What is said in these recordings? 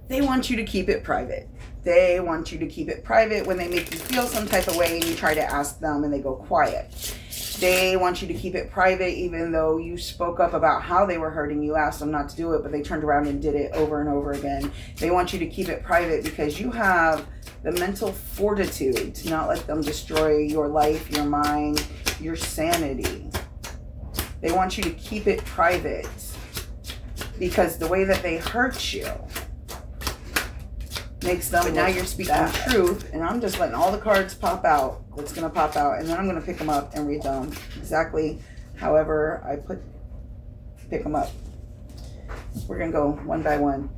They want you to keep it private. They want you to keep it private when they make you feel some type of way and you try to ask them and they go quiet. They want you to keep it private even though you spoke up about how they were hurting you, asked them not to do it, but they turned around and did it over and over again. They want you to keep it private because you have the mental fortitude to not let them destroy your life, your mind, your sanity. They want you to keep it private because the way that they hurt you makes them. But now you're speaking truth, and I'm just letting all the cards pop out. That's going to pop out, and then I'm going to pick them up and read them exactly however I pick them up. We're going to go one by one.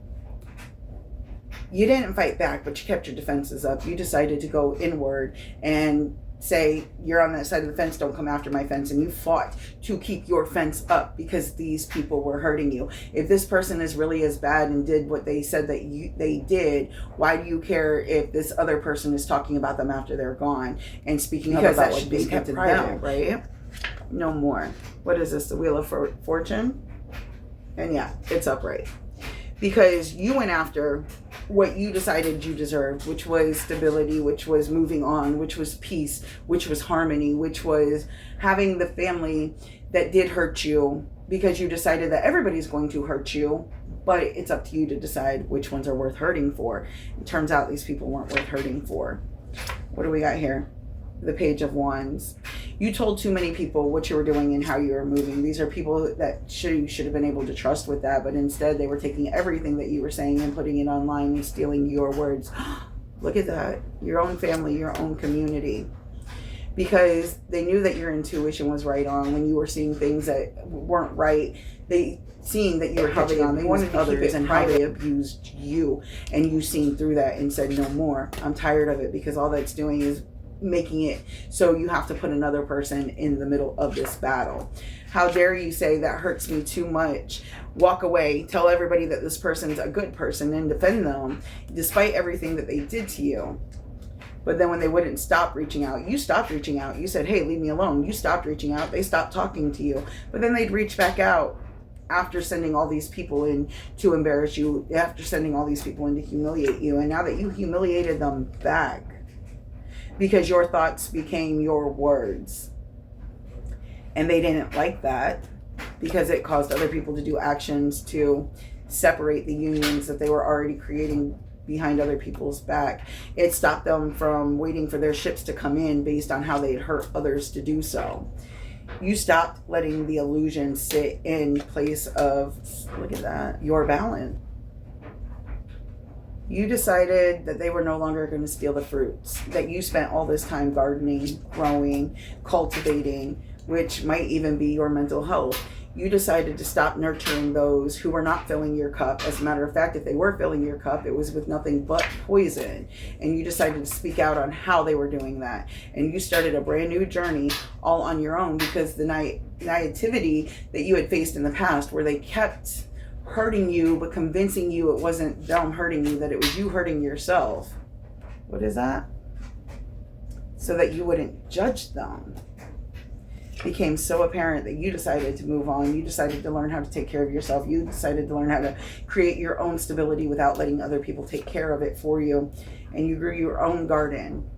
You didn't fight back, but you kept your defenses up. You decided to go inward and say, you're on that side of the fence, don't come after my fence. And you fought to keep your fence up because these people were hurting you. If this person is really as bad and did what they said that they did, why do you care if this other person is talking about them after they're gone and speaking about what should be kept private, right? No more. What is this? The Wheel of Fortune? And yeah, it's upright. Because you went after what you decided you deserved, which was stability, which was moving on, which was peace, which was harmony, which was having the family that did hurt you, because you decided that everybody's going to hurt you, but it's up to you to decide which ones are worth hurting for. It turns out these people weren't worth hurting for. What do we got here? The Page of Wands. You told too many people what you were doing and how you were moving. These are people that you should have been able to trust with that, but instead they were taking everything that you were saying and putting it online and stealing your words. Look at that. Your own family, your own community. Because they knew that your intuition was right on when you were seeing things that weren't right. They seeing that you were catching on. They wanted others and how they abused you. And you seen through that and said, no more. I'm tired of it, because all that's doing is making it so you have to put another person in the middle of this battle. How dare you say that hurts me too much? Walk away, tell everybody that this person's a good person and defend them despite everything that they did to you. But then when they wouldn't stop reaching out, you stopped reaching out. You said, hey, leave me alone. You stopped reaching out. They stopped talking to you. But then they'd reach back out after sending all these people in to embarrass you, after sending all these people in to humiliate you. And now that you humiliated them back, because your thoughts became your words. And they didn't like that because it caused other people to do actions to separate the unions that they were already creating behind other people's back. It stopped them from waiting for their ships to come in based on how they had hurt others to do so. You stopped letting the illusion sit in place of, look at that, your balance. You decided that they were no longer going to steal the fruits that you spent all this time gardening, growing, cultivating, which might even be your mental health. You decided to stop nurturing those who were not filling your cup. As a matter of fact, if they were filling your cup, it was with nothing but poison. And you decided to speak out on how they were doing that. And you started a brand new journey all on your own, because the naivety that you had faced in the past, where they kept hurting you but convincing you it wasn't them hurting you, that it was you hurting yourself. What is that? So that you wouldn't judge them. Became so apparent that you decided to move on. You decided to learn how to take care of yourself. You decided to learn how to create your own stability without letting other people take care of it for you. And you grew your own garden.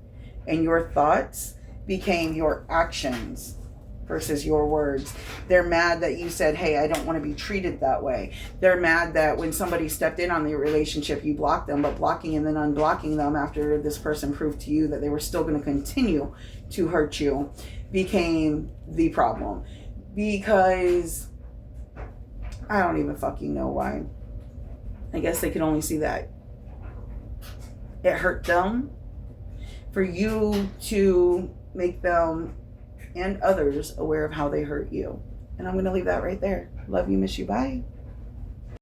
And your thoughts became your actions versus your words. They're mad that you said, hey, I don't want to be treated that way. They're mad that when somebody stepped in on the relationship, you blocked them, but blocking and then unblocking them after this person proved to you that they were still going to continue to hurt you became the problem. Because I don't even fucking know why. I guess they could only see that it hurt them. For you to make them and others aware of how they hurt you. And I'm going to leave that right there. Love you, miss you, bye.